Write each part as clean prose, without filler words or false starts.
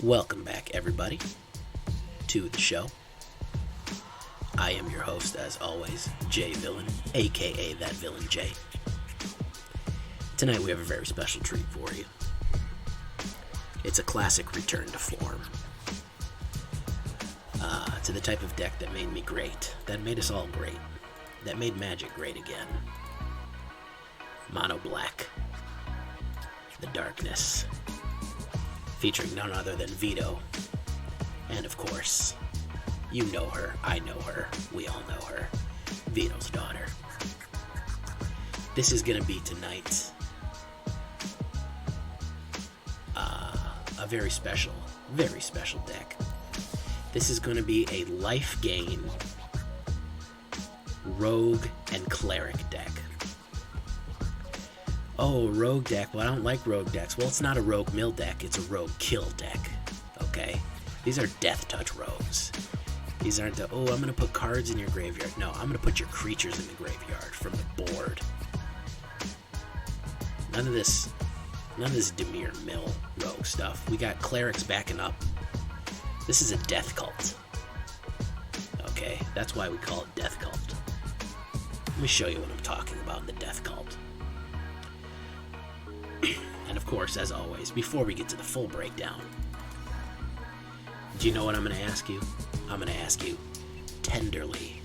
Welcome back, everybody, to the show. I am your host, as always, Jay Villain, aka That Villain Jay. Tonight we have a very special treat for you. It's a classic return to form. To the type of deck that made me great, that made us all great, that made Magic great again. Mono Black. The Darkness. Featuring none other than Vito. And of course, you know her, I know her, we all know her. Vito's daughter. This is going to be tonight a very special deck. This is going to be a Lifegain Rogue and Cleric deck. Oh, Rogue deck. Well, I don't like Rogue decks. Well, it's not a Rogue mill deck. It's a Rogue kill deck. Okay? These are Deathtouch Rogues. These aren't the, oh, I'm going to put cards in your graveyard. No, I'm going to put your creatures in the graveyard from the board. None of this Dimir mill Rogue stuff. We got Clerics backing up. This is a Death Cult. Okay? That's why we call it Death Cult. Let me show you what I'm talking about in the Death Cult. And of course, as always, before we get to the full breakdown, do you know what I'm going to ask you? I'm going to ask you, tenderly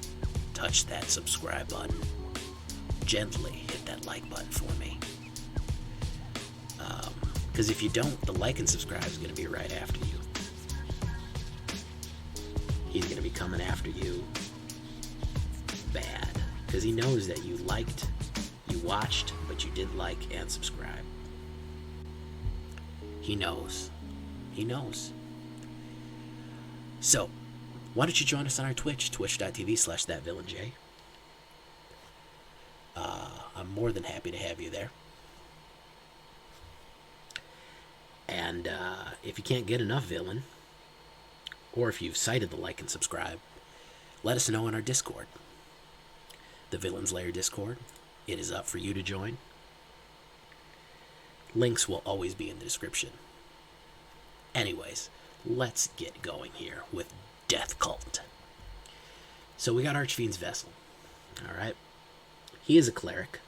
touch that subscribe button. Gently hit that like button for me. Because if you don't, the like and subscribe is going to be right after you. He's going to be coming after you bad. Because he knows that you liked, you watched, but you didn't like and subscribe. He knows. He knows. So, why don't you join us on our Twitch, twitch.tv/thatvillainj. I'm more than happy to have you there. And if you can't get enough Villain, or if you've cited the like and subscribe, let us know on our Discord. The Villain's Lair Discord. It is up for you to join. Links will always be in the description. Anyways, let's get going here with Death Cult. So we got Archfiend's Vessel. Alright. He is a cleric.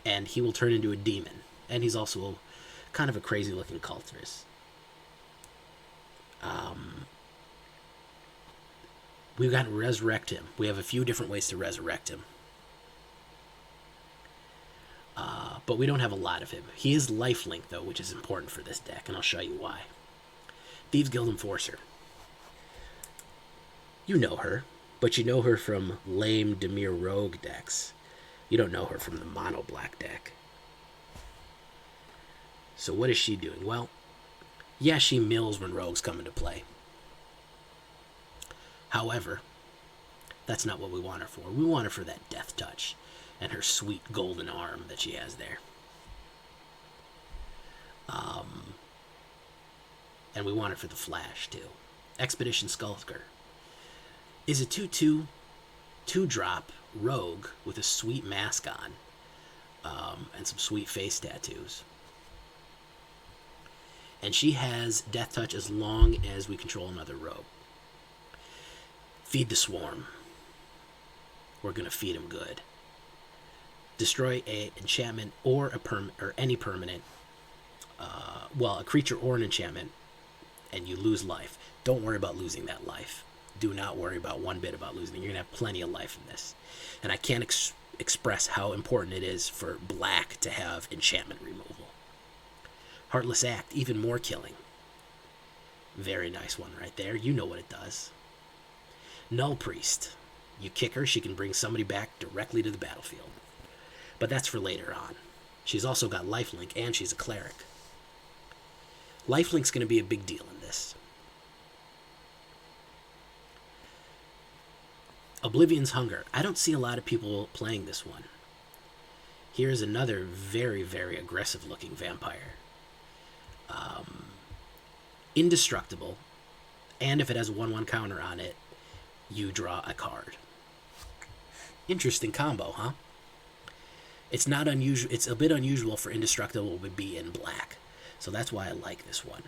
And he will turn into a demon. And he's also kind of a crazy looking cultist. We've got to resurrect him. We have a few different ways to resurrect him. But we don't have a lot of him. He is lifelink, though, which is important for this deck, and I'll show you why. Thieves Guild Enforcer. You know her, but you know her from lame Dimir Rogue decks. You don't know her from the Mono Black deck. So what is she doing? Well, yeah, she mills when Rogues come into play. However, that's not what we want her for. We want her for that Deathtouch and her sweet golden arm that she has there. And we want her for the flash, too. Expedition Skulker is a 2/2, 2-drop rogue with a sweet mask on, and some sweet face tattoos. And she has Deathtouch as long as we control another rogue. Feed the Swarm. We're going to feed him good. Destroy a enchantment or any permanent, a creature or an enchantment, and you lose life. Don't worry about losing that life. Do not worry about one bit about losing it. You're going to have plenty of life in this. And I can't express how important it is for black to have enchantment removal. Heartless Act, even more killing. Very nice one right there. You know what it does. Nullpriest. You kick her, she can bring somebody back directly to the battlefield. But that's for later on. She's also got lifelink, and she's a cleric. Lifelink's going to be a big deal in this. Oblivion's Hunger. I don't see a lot of people playing this one. Here's another very, very aggressive-looking vampire. Indestructible, and if it has a 1/1 counter on it, you draw a card. Interesting combo, huh? It's not unusual. It's a bit unusual for indestructible to be in black, so that's why I like this one.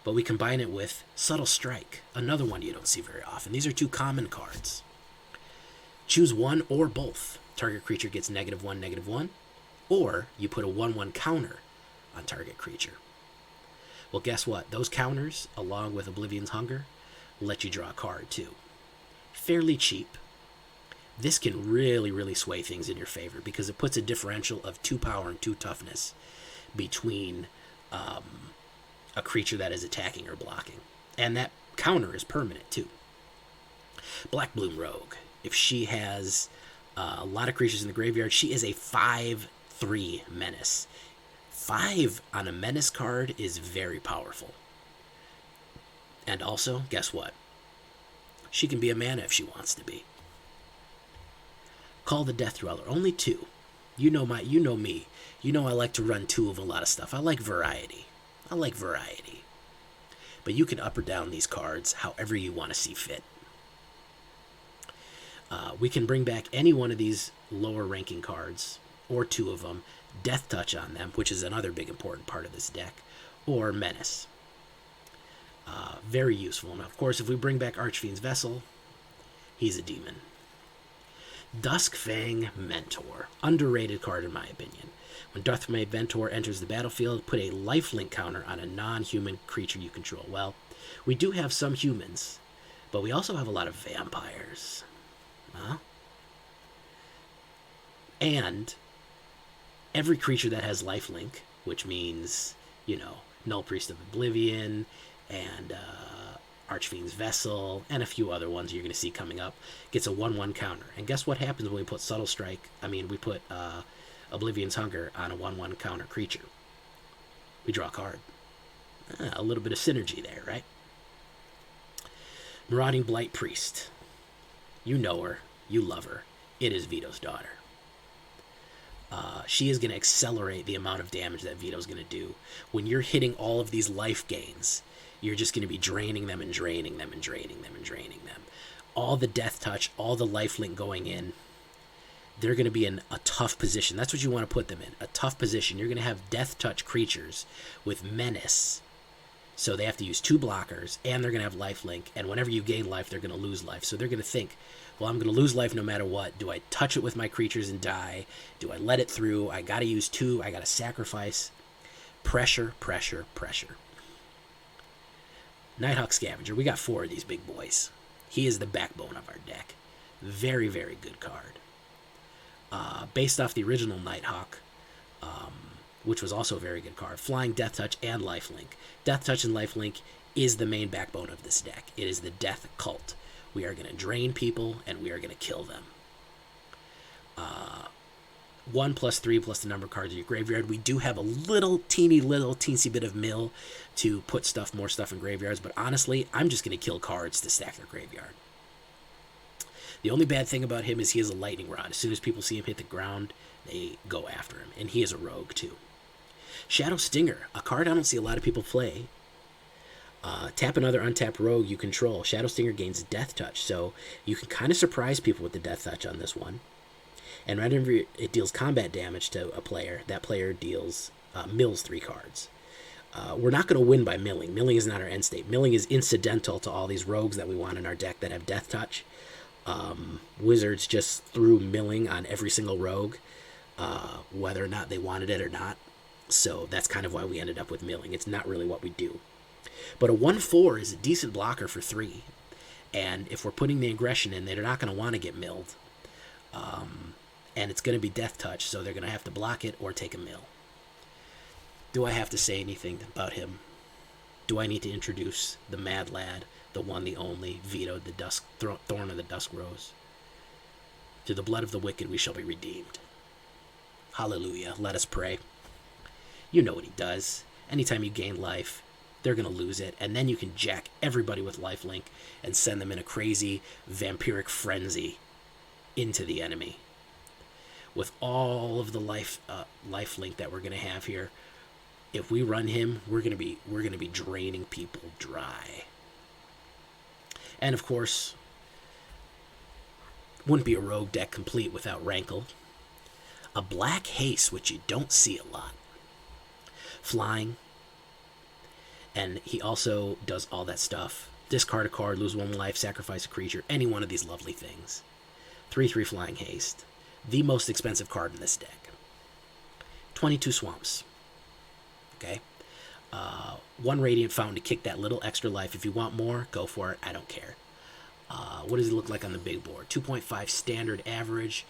But we combine it with Subtle Strike, another one you don't see very often. These are two common cards. Choose one or both. Target creature gets -1, -1, or you put a 1/1 counter on target creature. Well, guess what? Those counters, along with Oblivion's Hunger, will let you draw a card too. Fairly cheap. This can really, really sway things in your favor because it puts a differential of 2 power and 2 toughness between a creature that is attacking or blocking. And that counter is permanent too. Blackbloom Rogue. If she has a lot of creatures in the graveyard, she is a 5/3 menace. 5 on a menace card is very powerful. And also, guess what? She can be a mana if she wants to be. Call the Death Dweller. Only 2. You know me. You know I like to run 2 of a lot of stuff. I like variety. But you can up or down these cards however you want to see fit. We can bring back any one of these lower ranking cards, or 2 of them, Deathtouch on them, which is another big important part of this deck, or Menace. Very useful. And of course, if we bring back Archfiend's Vessel, he's a demon. Duskfang Mentor. Underrated card in my opinion. When Duskfang Mentor enters the battlefield, put a lifelink counter on a non-human creature you control. Well, we do have some humans, but we also have a lot of vampires. Huh? And every creature that has lifelink, which means, Nullpriest of Oblivion and Archfiend's Vessel and a few other ones you're going to see coming up, gets a 1/1 counter. And guess what happens when we put Subtle Strike? We put Oblivion's Hunger on a 1/1 counter creature. We draw a card. A little bit of synergy there, right? Marauding Blight-Priest. You know her. You love her. It is Vito's daughter. She is going to accelerate the amount of damage that Vito's going to do. When you're hitting all of these life gains, you're just going to be draining them and draining them and draining them and draining them. All the Deathtouch, all the lifelink going in, they're going to be in a tough position. That's what you want to put them in, a tough position. You're going to have Deathtouch creatures with Menace, so they have to use 2 blockers, and they're going to have lifelink, and whenever you gain life, they're going to lose life. So they're going to think, well, I'm going to lose life no matter what. Do I touch it with my creatures and die? Do I let it through? I got to use 2. I got to sacrifice. Pressure, pressure, pressure. Nighthawk Scavenger. We got 4 of these big boys. He is the backbone of our deck. Very, very good card. Based off the original Nighthawk, which was also a very good card. Flying, Deathtouch, and lifelink. Deathtouch and lifelink is the main backbone of this deck. It is the death cult. We are going to drain people, and we are going to kill them. 1 + 3 plus the number of cards in your graveyard. We do have a little teensy bit of mill to put more stuff in graveyards, but honestly, I'm just going to kill cards to stack their graveyard. The only bad thing about him is he is a lightning rod. As soon as people see him hit the ground, they go after him, and he is a rogue too. Shadow Stinger, a card I don't see a lot of people play. Tap another untapped rogue you control. Shadow Stinger gains Deathtouch, so you can kind of surprise people with the Deathtouch on this one. And whenever it deals combat damage to a player, that player mills 3 cards. We're not going to win by milling. Milling is not our end state. Milling is incidental to all these rogues that we want in our deck that have Deathtouch. Wizards just threw milling on every single rogue, whether or not they wanted it or not. So that's kind of why we ended up with milling. It's not really what we do. But a 1/4 is a decent blocker for 3. And if we're putting the aggression in, they're not going to want to get milled. And it's going to be Deathtouch, so they're going to have to block it or take a mill. Do I have to say anything about him? Do I need to introduce the mad lad, the one, the only, Vito, the Thorn of the Dusk Rose? To the blood of the wicked we shall be redeemed. Hallelujah. Let us pray. You know what he does. Anytime you gain life, they're going to lose it, and then you can jack everybody with lifelink and send them in a crazy vampiric frenzy into the enemy. With all of the lifelink that we're going to have here, if we run him, we're going to be draining people dry. And of course, wouldn't be a rogue deck complete without Rankle. A black haste, which you don't see a lot. Flying. And he also does all that stuff. Discard a card, lose 1 life, sacrifice a creature, any one of these lovely things. 3/3 flying haste. The most expensive card in this deck. 22 swamps. Okay? 1 radiant fountain to kick that little extra life. If you want more, go for it. I don't care. What does he look like on the big board? 2.5 standard average.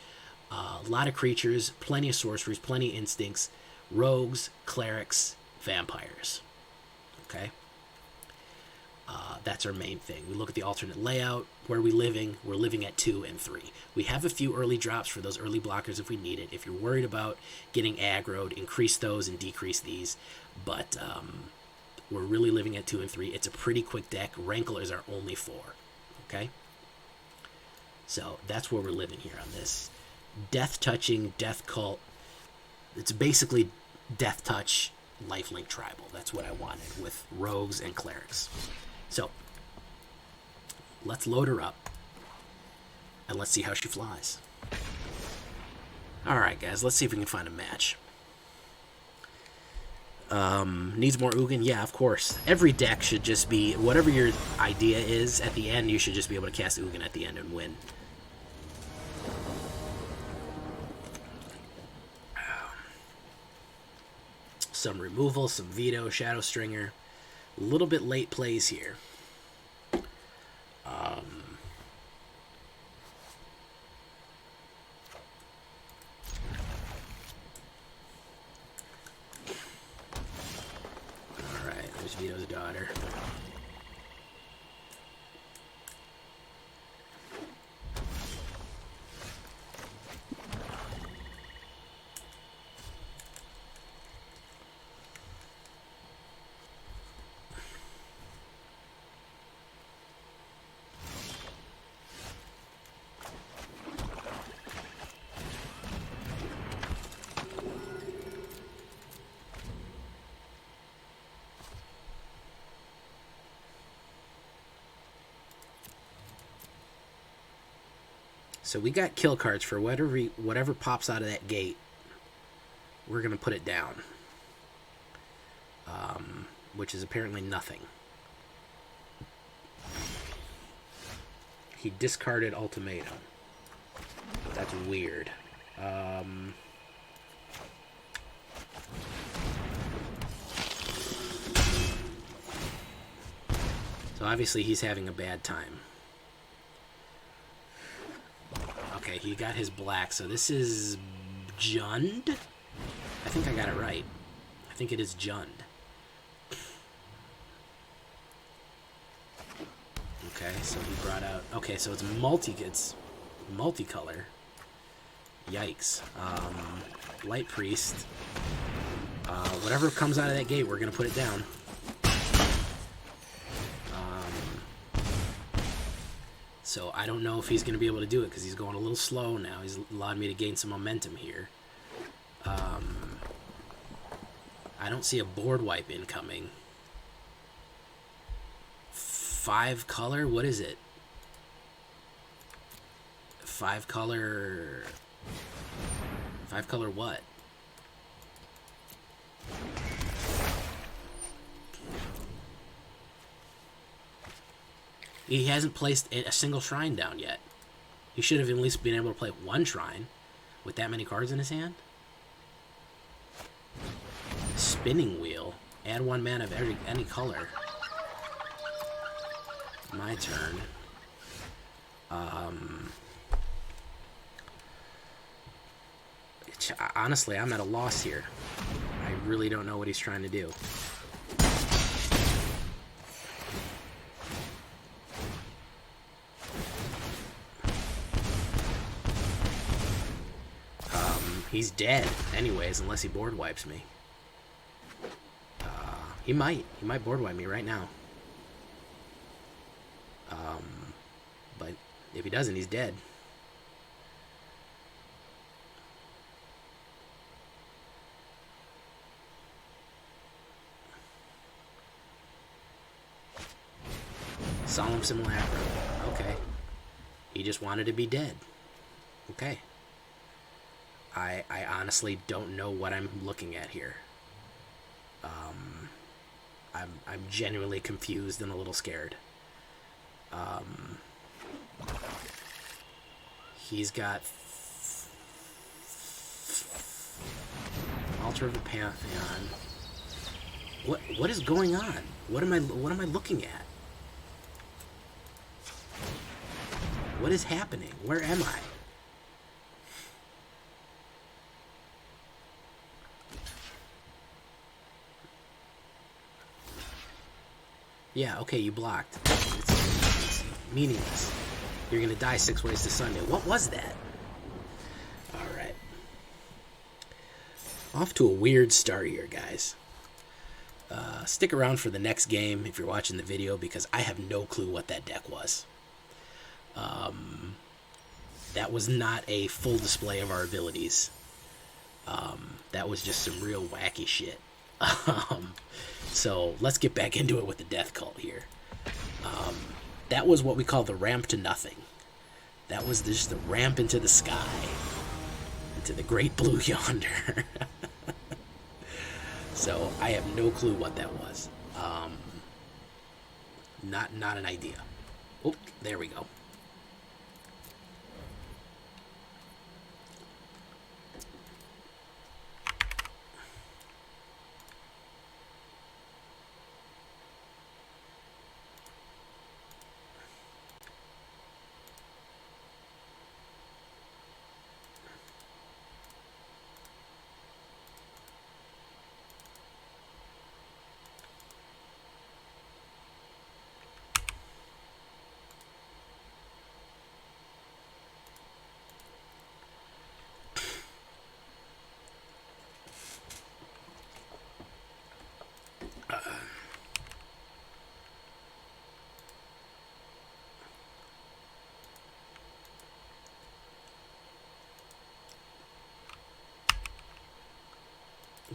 A lot of creatures, plenty of sorceries, plenty of instincts, rogues, clerics, vampires. Okay? That's our main thing. We look at the alternate layout. Where are we living? We're living at 2 and 3. We have a few early drops for those early blockers if we need it. If you're worried about getting aggroed, increase those and decrease these. But we're really living at 2 and 3. It's a pretty quick deck. Rankle is our only 4. Okay? So that's where we're living here on this. Death touching, death cult. It's basically Deathtouch, lifelink tribal. That's what I wanted with rogues and clerics. So let's load her up and let's see how she flies. Alright guys, let's see if we can find a match. Needs more Ugin? Yeah, of course. Every deck should just be, whatever your idea is, at the end you should just be able to cast Ugin at the end and win. Some removal, some Vito, Shadow Stringer. A little bit late plays here. Alright, there's Vito's daughter. So we got kill cards for whatever pops out of that gate. We're going to put it down. Which is apparently nothing. He discarded Ultimatum. That's weird. So obviously he's having a bad time. Okay, he got his black, so this is Jund? I think I got it right. I think it is Jund. Okay, so he brought out... Okay, so it's multicolor. Yikes. Blight-Priest. Whatever comes out of that gate, we're going to put it down. So I don't know if he's going to be able to do it because he's going a little slow now. He's allowed me to gain some momentum here. I don't see a board wipe incoming. 5 color? What is it? 5 color... 5 color what? He hasn't placed a single shrine down yet. He should have at least been able to play 1 shrine with that many cards in his hand. Spinning wheel. Add 1 mana of any color. My turn. Honestly, I'm at a loss here. I really don't know what he's trying to do. He's dead, anyways, unless he board wipes me. He might board wipe me right now. But if he doesn't, he's dead. Solemn Simulacrum. Okay. He just wanted to be dead. Okay. I honestly don't know what I'm looking at here. I'm genuinely confused and a little scared. He's got Altar of the Pantheon. What is going on? What am I looking at? What is happening? Where am I? Yeah, okay, you blocked. It's meaningless. You're gonna die 6 ways to Sunday. What was that? Alright. Off to a weird start here, guys. Stick around for the next game if you're watching the video, because I have no clue what that deck was. That was not a full display of our abilities. That was just some real wacky shit. So let's get back into it with the Death Cult here. That was what we call the ramp to nothing. That was just the ramp into the sky, into the great blue yonder. So I have no clue what that was. Not an idea. Oh, there we go.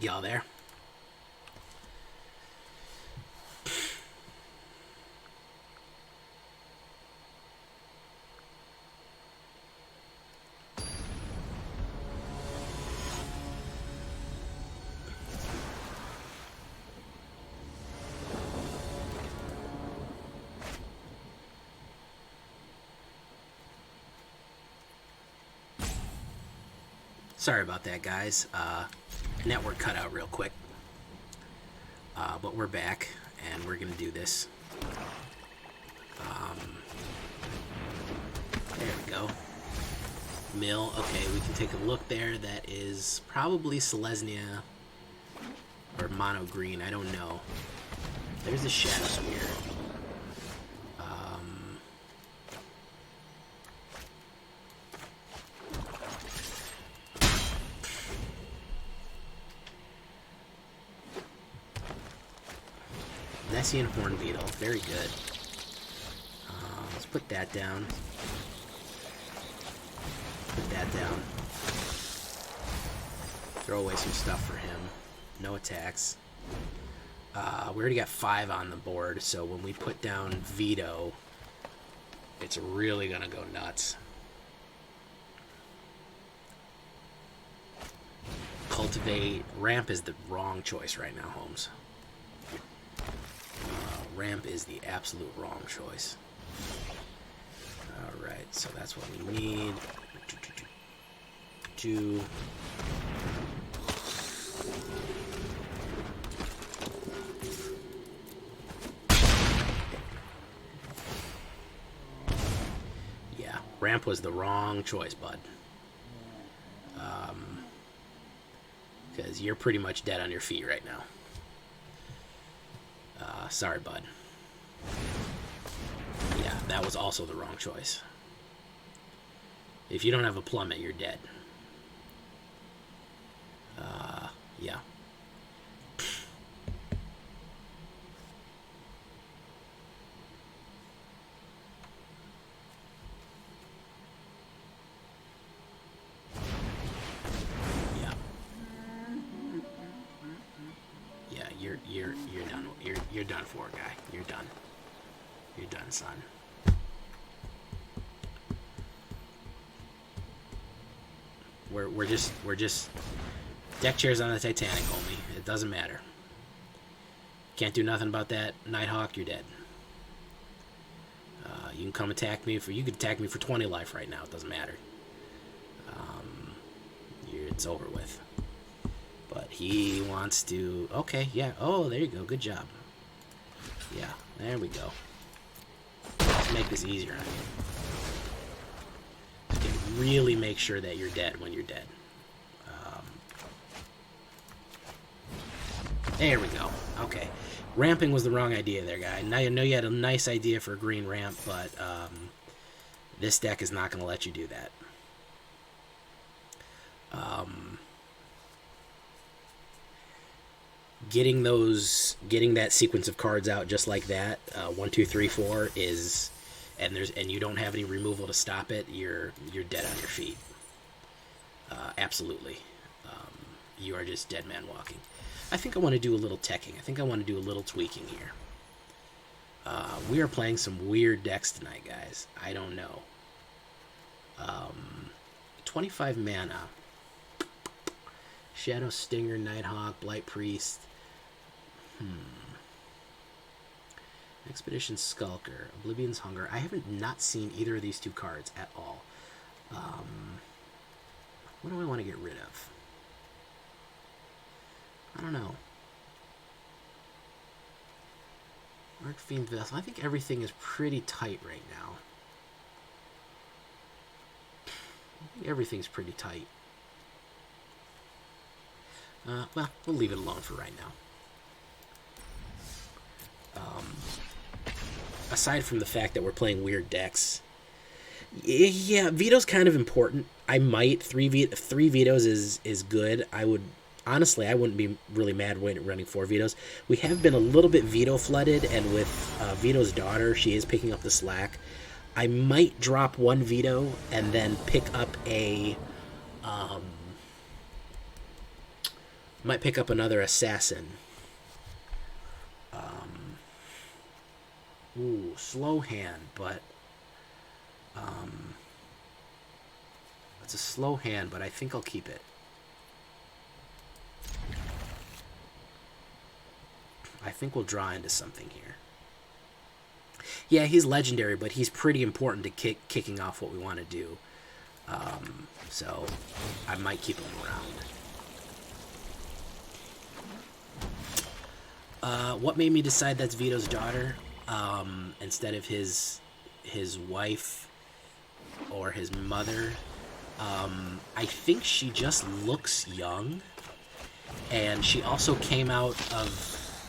Y'all there? Sorry about that, guys. Network cut out real quick. But we're back, and we're going to do this. There we go. Mill. Okay, we can take a look there. That is probably Selesnya or mono green. I don't know. There's a Shadow Spear. Nessian Horn Beetle. Very good. Let's put that down. Put that down. Throw away some stuff for him. No attacks. We already got 5 on the board, so when we put down Vito, it's really going to go nuts. Cultivate. Ramp is the wrong choice right now, Holmes. Ramp is the absolute wrong choice. Alright, so that's what we need. Yeah, ramp was the wrong choice, bud. Because you're pretty much dead on your feet right now. Sorry, bud. Yeah, that was also the wrong choice. If you don't have a plummet, you're dead. Yeah. You're done. You're done for, guy. You're done. You're done, son. We're just deck chairs on the Titanic, homie. It doesn't matter. Can't do nothing about that. Nighthawk, you're dead. You can come attack me you could attack me for 20 life right now. It doesn't matter. It's over with. But he wants to... Okay, yeah. Oh, there you go. Good job. Yeah, there we go. Let's make this easier on you. You can really make sure that you're dead when you're dead. There we go. Okay. Ramping was the wrong idea there, guy. Now, I know you had a nice idea for a green ramp, but this deck is not going to let you do that. Getting that sequence of cards out just like that, 1, 2, 3, 4 is, and you don't have any removal to stop it. You're dead on your feet. Absolutely, you are just dead man walking. I think I want to do a little teching. I think I want to do a little tweaking here. We are playing some weird decks tonight, guys. I don't know. 25 mana. Shadow Stinger, Nighthawk, Blight-Priest. Expedition Skulker, Oblivion's Hunger. I haven't not seen either of these two cards at all. What do I want to get rid of? I don't know. Archfiend Vessel. I think everything is pretty tight right now. I think everything's pretty tight. Well, we'll leave it alone for right now. Aside from the fact that we're playing weird decks, yeah, Vito's kind of important. I might three Vitos is good. I would honestly, I wouldn't be really mad running 4 Vitos. We have been a little bit Vito flooded, and with Vito's daughter, she is picking up the slack. I might drop 1 Vito and then pick up a might pick up another assassin. Ooh, slow hand, but it's a slow hand, but I think I'll keep it. I think we'll draw into something here. Yeah, he's legendary, but he's pretty important to kicking off what we want to do. So I might keep him around. What made me decide that's Vito's daughter instead of his wife or his mother? I think she just looks young, and she also came out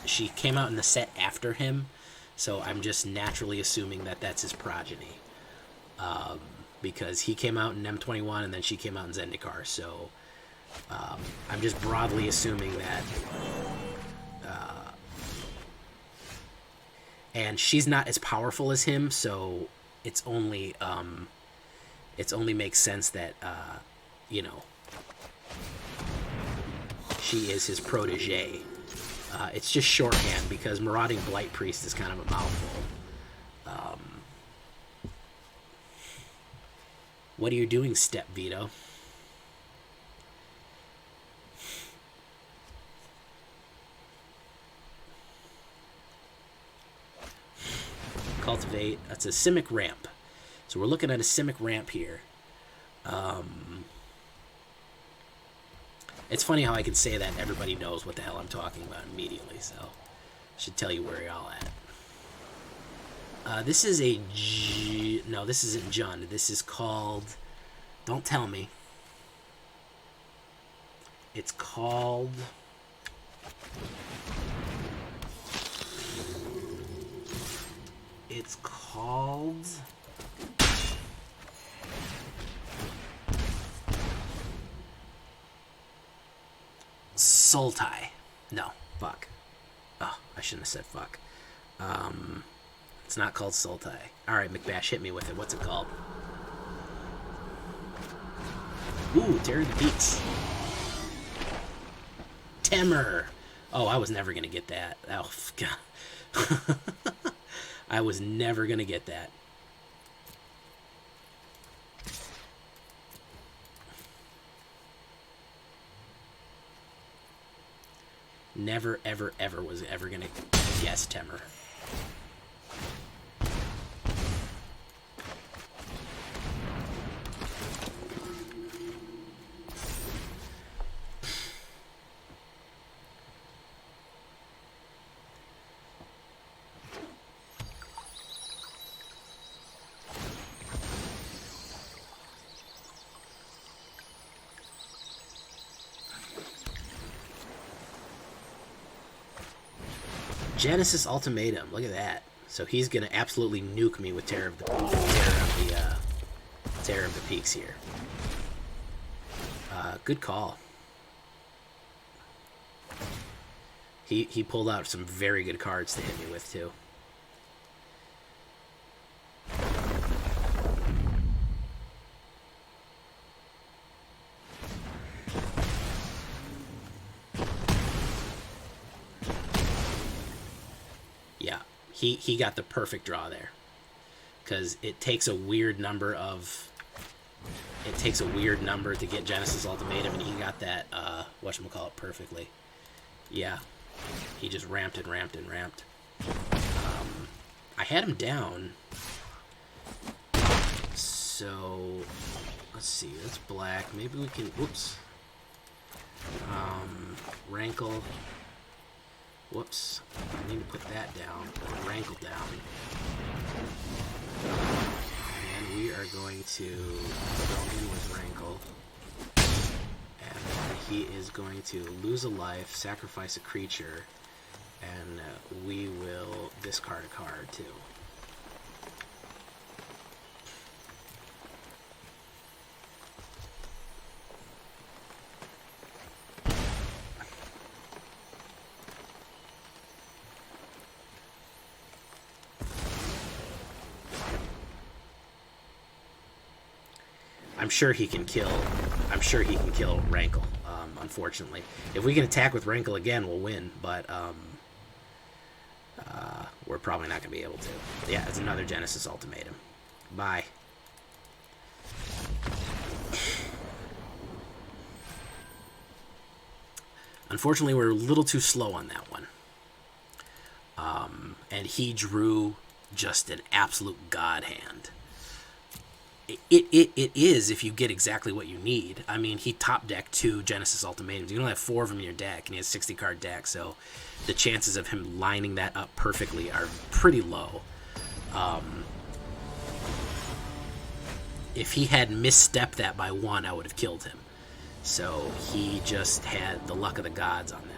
in the set after him, so I'm just naturally assuming that that's his progeny, because he came out in M21 and then she came out in Zendikar, so I'm just broadly assuming that. And she's not as powerful as him, so it's only makes sense that she is his protege. It's just shorthand because Marauding Blight-Priest is kind of a mouthful. What are you doing, Step Vito? Cultivate. That's a Simic ramp. So we're looking at a Simic ramp here. It's funny how I can say that and everybody knows what the hell I'm talking about immediately, so I should tell you where you're all at. This is a no, this isn't Jund. This is called, don't tell me. It's called Sultai. No, fuck. Oh, I shouldn't have said fuck. It's not called Sultai. Alright, McBash, hit me with it. What's it called? Ooh, Terry the Beats. Temur. Oh, I was never going to get that. Oh, God. I was never going to get that. Never, ever, ever was ever going to guess Temur. Genesis Ultimatum. Look at that. So he's gonna absolutely nuke me with Terror of the Peaks here. Good call. He pulled out some very good cards to hit me with too. He got the perfect draw there, because it takes a weird number to get Genesis Ultimatum, and he got that whatchamacallit perfectly. Yeah, he just ramped and ramped and ramped. I had him down, so let's see. That's black. Maybe we can. Whoops. Rankle. Whoops. I need to put that down. Rankle down. And we are going to go in with Rankle. And he is going to lose a life, sacrifice a creature, and we will discard a card too. I'm sure he can kill Rankle, unfortunately. If we can attack with Rankle again, we'll win, but we're probably not going to be able to. Yeah, it's another Genesis Ultimatum. Bye. Unfortunately, we're a little too slow on that one. And he drew just an absolute god hand. It is if you get exactly what you need. I mean, he top decked 2 Genesis Ultimatums. You only have 4 of them in your deck, and he has 60 card deck, so the chances of him lining that up perfectly are pretty low. If he had misstepped that by 1, I would have killed him. So he just had the luck of the gods on that one.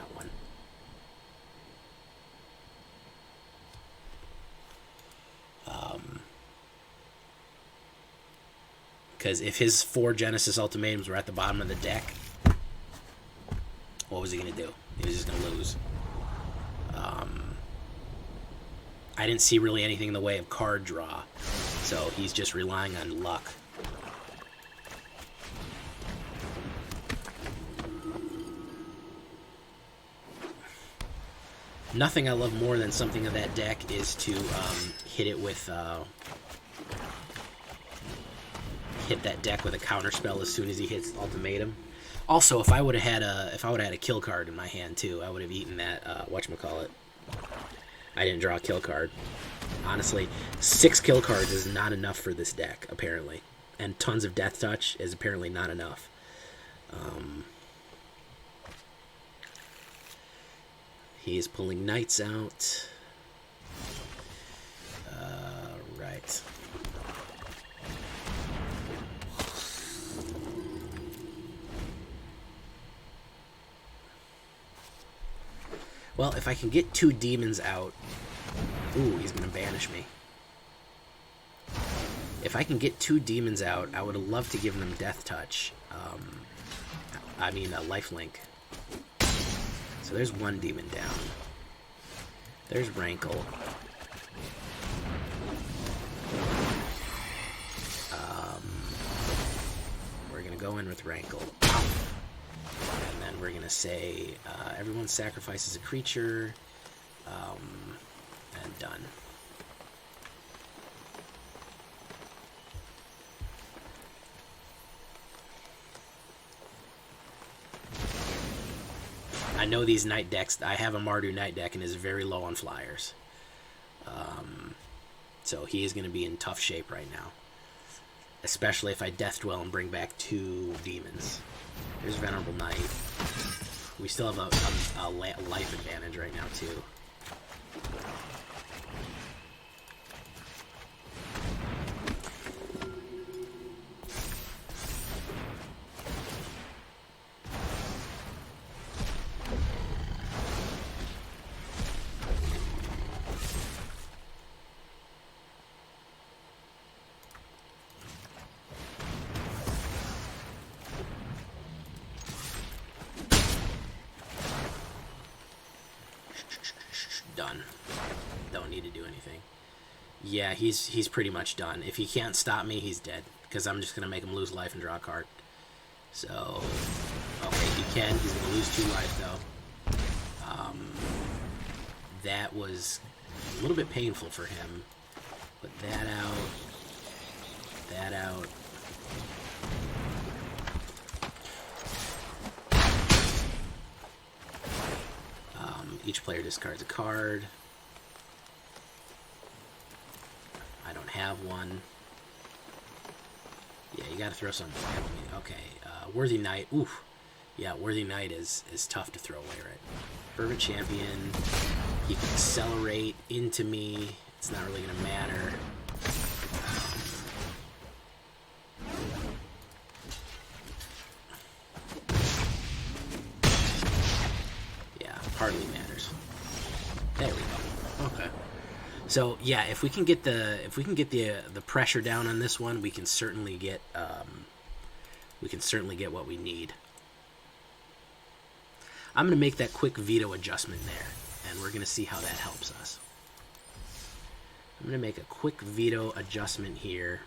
Because if his 4 Genesis Ultimatums were at the bottom of the deck, what was he going to do? He was just going to lose. I didn't see really anything in the way of card draw, so he's just relying on luck. Nothing I love more than something of that deck is to hit it with... hit that deck with a counter spell as soon as he hits Ultimatum. Also, if I would have had a kill card in my hand too, I would have eaten that whatchamacallit. I didn't draw a kill card. Honestly, 6 kill cards is not enough for this deck, apparently. And tons of Deathtouch is apparently not enough. He is pulling Knights out. Right. Well, if I can get 2 demons out... Ooh, he's going to banish me. If I can get 2 demons out, I would have loved to give them Deathtouch. I mean, lifelink. So there's 1 demon down. There's Rankle. We're going to go in with Rankle. And then we're going to say, everyone sacrifices a creature, and done. I know these night decks. I have a Mardu night deck and is very low on flyers. So he is going to be in tough shape right now. Especially if I Death Dwell and bring back 2 demons. There's Venerable Knight. We still have a life advantage right now, too. Done. Don't need to do anything. Yeah, he's pretty much done. If he can't stop me, he's dead. Because I'm just going to make him lose life and draw a card. So, okay, he can. He's going to lose 2 life, though. That was a little bit painful for him. Put that out. That out. Each player discards a card. I don't have one. Yeah, you gotta throw something at me. Okay, Worthy Knight. Oof. Yeah, Worthy Knight is tough to throw away, right? Fervent Champion. He can accelerate into me. It's not really gonna matter. Yeah, hardly matters. There we go. Okay. So yeah, if we can get the pressure down on this one, we can certainly get what we need. I'm gonna make that quick veto adjustment there, and we're gonna see how that helps us. I'm gonna make a quick veto adjustment here.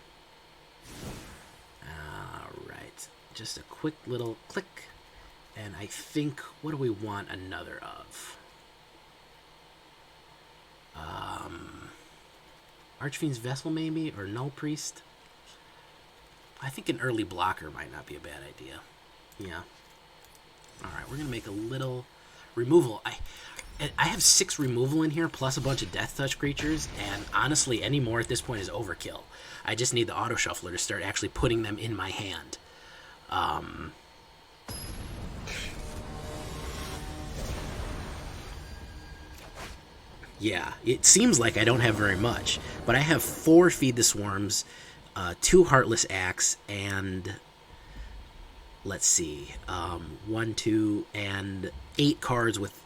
All right, just a quick little click, and I think, what do we want another of? Archfiend's Vessel, maybe, or Nullpriest. I think an early blocker might not be a bad idea. Yeah. All right, we're gonna make a little removal. I have 6 removal in here, plus a bunch of Deathtouch creatures, and honestly, any more at this point is overkill. I just need the auto shuffler to start actually putting them in my hand. Yeah, it seems like I don't have very much, but I have 4 Feed the Swarms, 2 Heartless Axe, and let's see, 1, 2, and 8 cards with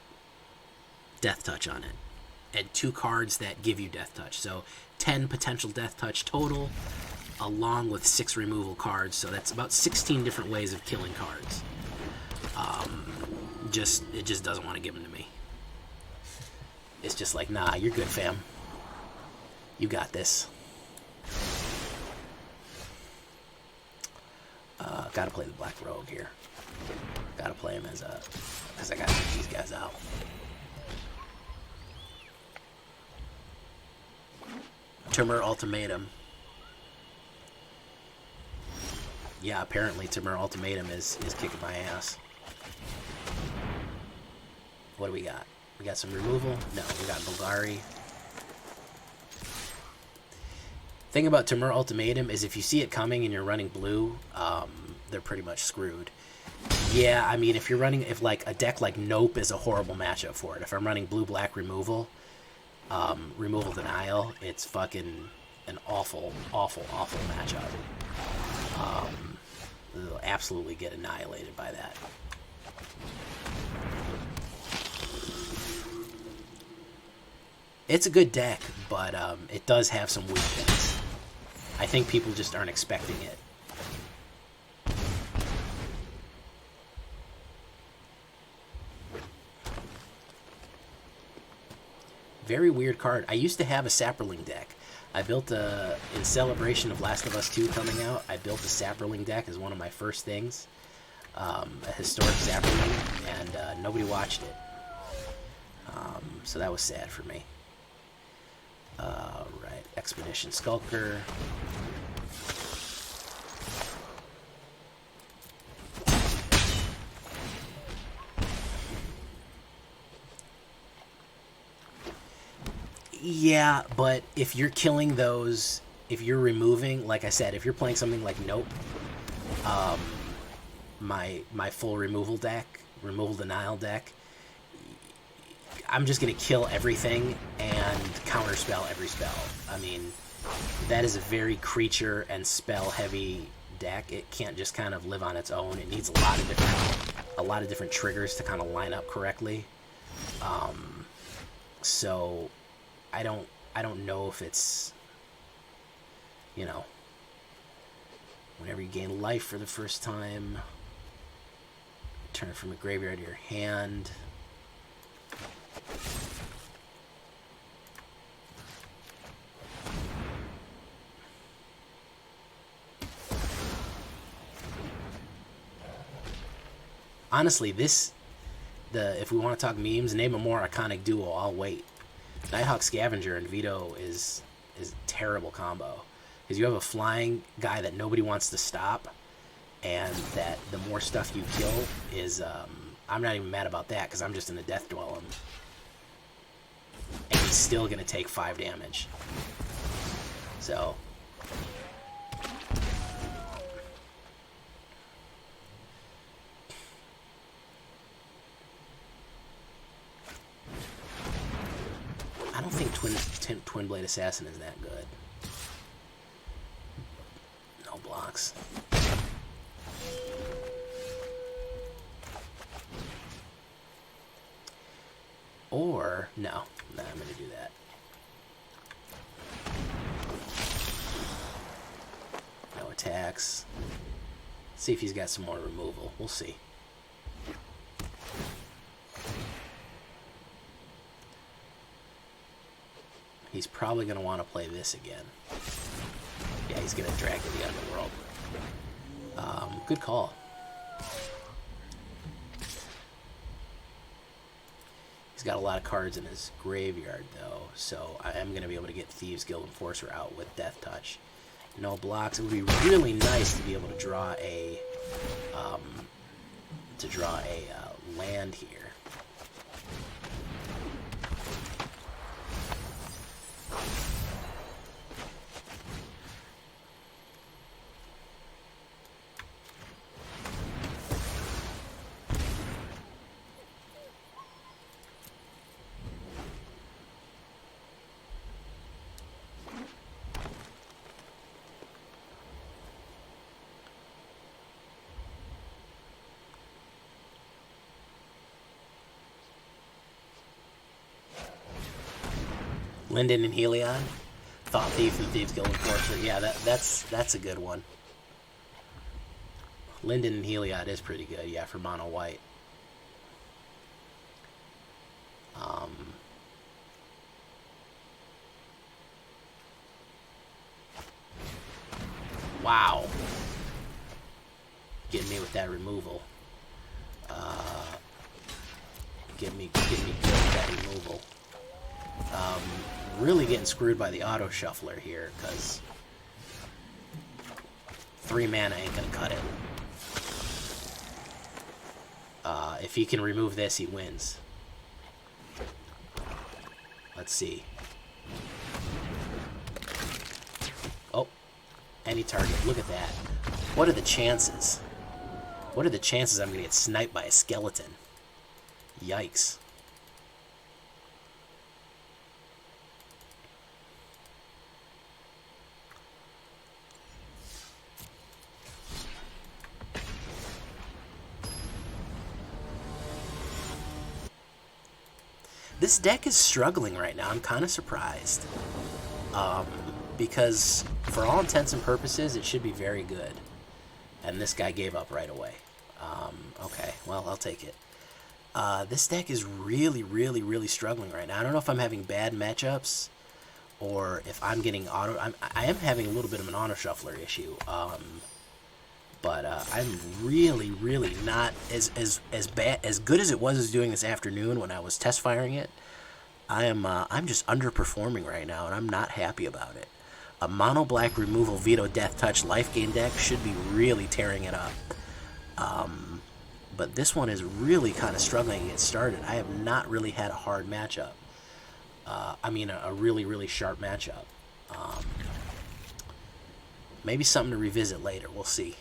Deathtouch on it, and 2 cards that give you Deathtouch. So 10 potential Deathtouch total, along with 6 removal cards. So that's about 16 different ways of killing cards. It just doesn't want to give them to me. It's just like, nah, you're good, fam. You got this. Gotta play the Black Rogue here. Gotta play him because I gotta get these guys out. Timur Ultimatum. Yeah, apparently Timur Ultimatum is kicking my ass. What do we got? We got some removal? No, we got Bulgari. Thing about Timur Ultimatum is if you see it coming and you're running blue, they're pretty much screwed. Yeah, I mean, if like a deck like Nope is a horrible matchup for it. If I'm running blue-black removal, removal denial, it's fucking an awful, awful, awful matchup. They'll absolutely get annihilated by that. It's a good deck, but it does have some weak points. I think people just aren't expecting it. Very weird card. I used to have a Saproling deck. I built in celebration of Last of Us 2 coming out, I built a Saproling deck as one of my first things. A historic Saproling, and nobody watched it. So that was sad for me. Right, Expedition Skulker. Yeah, but if you're killing those, if you're removing, like I said, if you're playing something like Nope, my full removal deck, removal denial deck, I'm just gonna kill everything and counterspell every spell. I mean, that is a very creature and spell heavy deck. It can't just kind of live on its own. It needs a lot of different triggers to kind of line up correctly. So I don't know if it's, you know, whenever you gain life for the first time, turn it from a graveyard to your hand. Honestly, if we want to talk memes, name a more iconic duo, I'll wait. Nighthawk Scavenger and Vito is a terrible combo. Because you have a flying guy that nobody wants to stop, and that the more stuff you kill is, I'm not even mad about that, because I'm just in a Death Dwell him. And he's still going to take 5 damage. So... I don't think Twin Blade Assassin is that good. No blocks. Or, no, I'm going to do that. No attacks. Let's see if he's got some more removal. We'll see. He's probably going to want to play this again. Yeah, he's going to drag to the Underworld. Good call. He's got a lot of cards in his graveyard, though, so I am going to be able to get Thieves Guild Enforcer out with Deathtouch. No blocks. It would be really nice to be able to draw a land here. Linden and Helion, Thought Thief and Thieves Guild Enforcer. Yeah, that's a good one. Linden and Heliod is pretty good, yeah, for mono white. Wow. Get me with that removal. Get me good with that removal. Really getting screwed by the auto shuffler here, because 3 mana ain't gonna cut it. If he can remove this, he wins. Let's see. Oh, any target. Look at that. What are the chances? What are the chances I'm gonna get sniped by a skeleton? Yikes. This deck is struggling right now. I'm kind of surprised. Because for all intents and purposes, it should be very good. And this guy gave up right away. Okay, well, I'll take it. This deck is really, really, really struggling right now. I don't know if I'm having bad matchups or if I'm getting auto... I am having a little bit of an auto shuffler issue. But I'm really, really not as bad, as good as it was doing this afternoon when I was test firing it. I'm just underperforming right now, and I'm not happy about it. A mono black removal Vito Deathtouch Lifegain deck should be really tearing it up. But this one is really kind of struggling to get started. I have not really had a hard matchup. I mean, a really, really sharp matchup. Maybe something to revisit later. We'll see.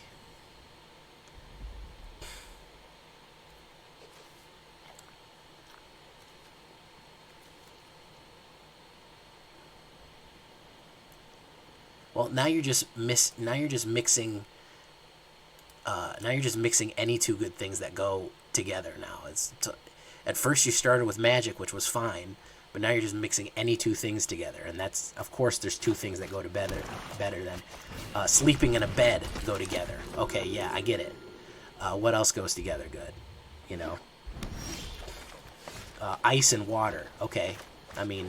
Well, now you're just mixing. Now you're just mixing any two good things that go together. Now at first you started with magic, which was fine, but now you're just mixing any two things together, and that's, of course, there's two things that go to better than sleeping in a bed go together. Okay, yeah, I get it. What else goes together good? You know, ice and water. Okay, I mean.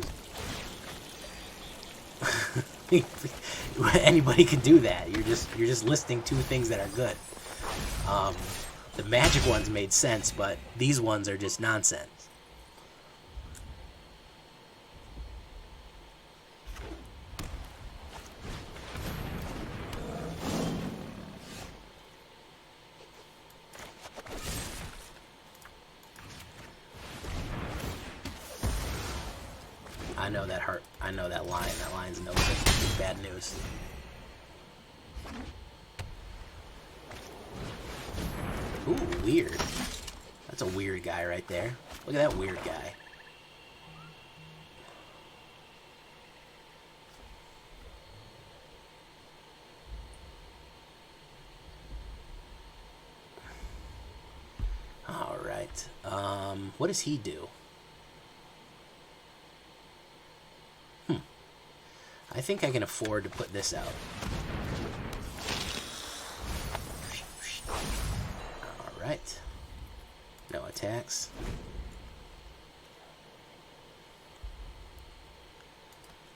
Anybody can do that. You're just listing two things that are good. The magic ones made sense, but these ones are just nonsense. I know that hurt. I know that line. That line's no good. It's bad news. Ooh, weird. That's a weird guy right there. Look at that weird guy. All right. What does he do? I think I can afford to put this out. Alright. No attacks.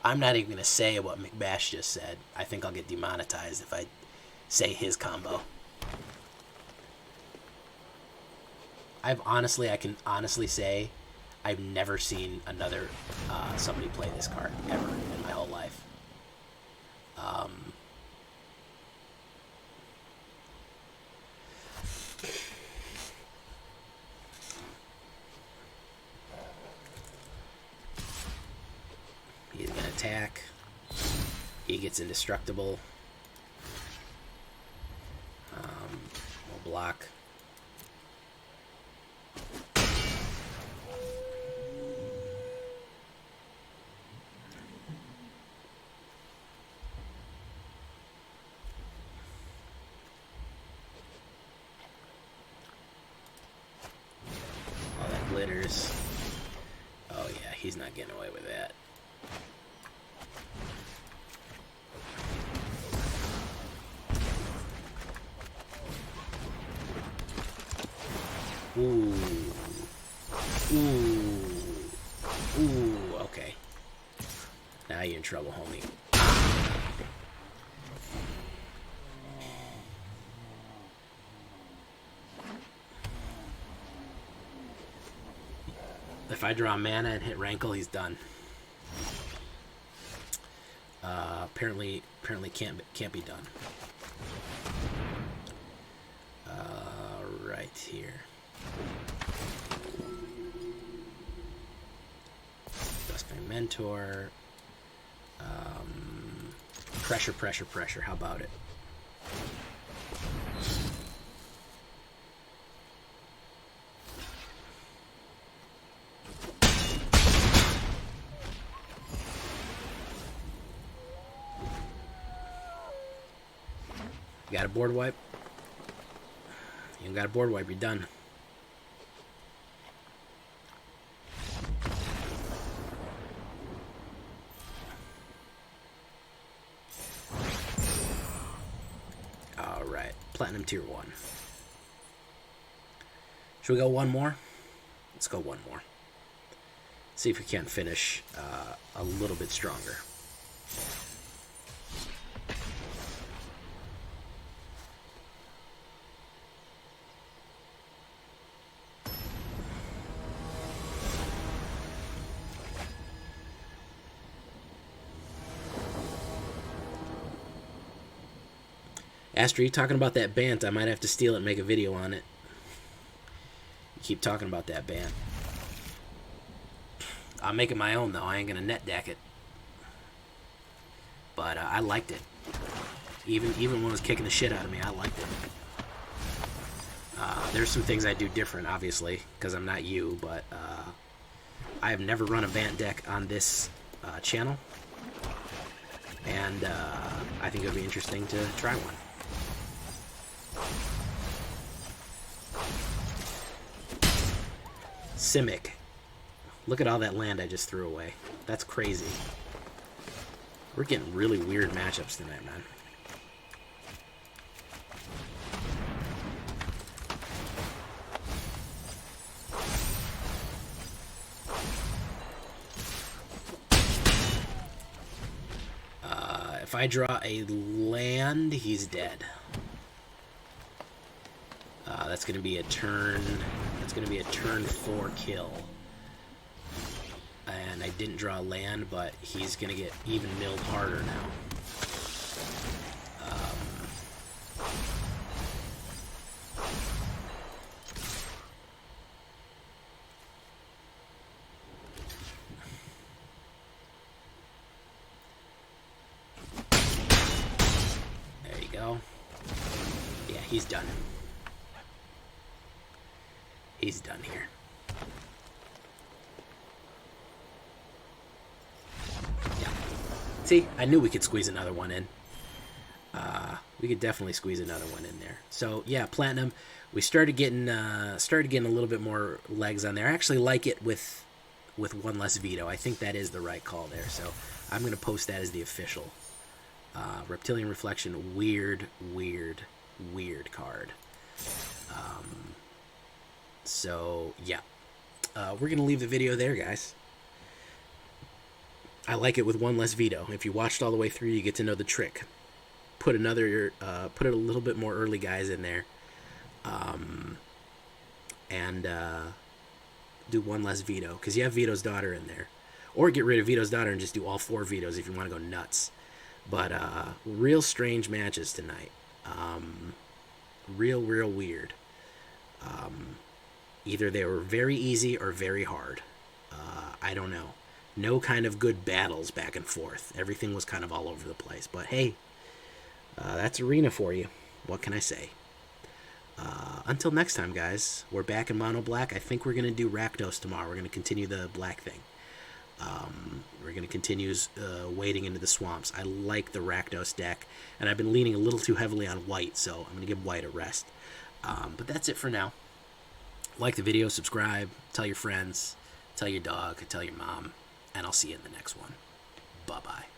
I'm not even going to say what McBash just said. I think I'll get demonetized if I say his combo. I can honestly say I've never seen another somebody play this card ever in my whole life. He's gonna attack. He gets indestructible. We'll block. Glitters. Oh yeah, he's not getting away with that. Ooh. Ooh. Ooh, okay. Now you're in trouble, homie. If I draw mana and hit Rankle, he's done. Apparently can't be done. Right here. Duskfang Mentor. Pressure. How about it? You got a board wipe? You got a board wipe, you're done. Alright, Platinum Tier 1. Should we go one more? Let's go one more. See if we can't finish a little bit stronger. Aster, you talking about that Bant? I might have to steal it and make a video on it. You keep talking about that Bant. I'm making my own, though. I ain't going to net deck it. But I liked it. Even when it was kicking the shit out of me, I liked it. There's some things I do different, obviously, because I'm not you, but I have never run a Vant deck on this channel. And I think it would be interesting to try one. Simic. Look at all that land I just threw away. That's crazy. We're getting really weird matchups tonight, man. If I draw a land, he's dead. That's going to be a turn. That's going to be a turn 4 kill. And I didn't draw land, but he's going to get even milled harder now. There you go. Yeah, he's done. He's done here. Yeah. See, I knew we could squeeze another one in. We could definitely squeeze another one in there. So yeah, Platinum. We started getting a little bit more legs on there. I actually like it with one less Vito. I think that is the right call there. So I'm gonna post that as the official. Reptilian Reflection. Weird card. So, yeah. We're going to leave the video there, guys. I like it with one less Vito. If you watched all the way through, you get to know the trick. Put a little bit more early guys in there. And do one less Vito. Because you have Vito's daughter in there. Or get rid of Vito's daughter and just do all 4 Vitos if you want to go nuts. But, real strange matches tonight. Real weird. Either they were very easy or very hard. I don't know. No kind of good battles back and forth. Everything was kind of all over the place. But hey, that's Arena for you. What can I say? Until next time, guys. We're back in Mono Black. I think we're going to do Rakdos tomorrow. We're going to continue the black thing. We're going to continue wading into the swamps. I like the Rakdos deck. And I've been leaning a little too heavily on white. So I'm going to give white a rest. But that's it for now. Like the video, subscribe, tell your friends, tell your dog, tell your mom, and I'll see you in the next one. Bye-bye.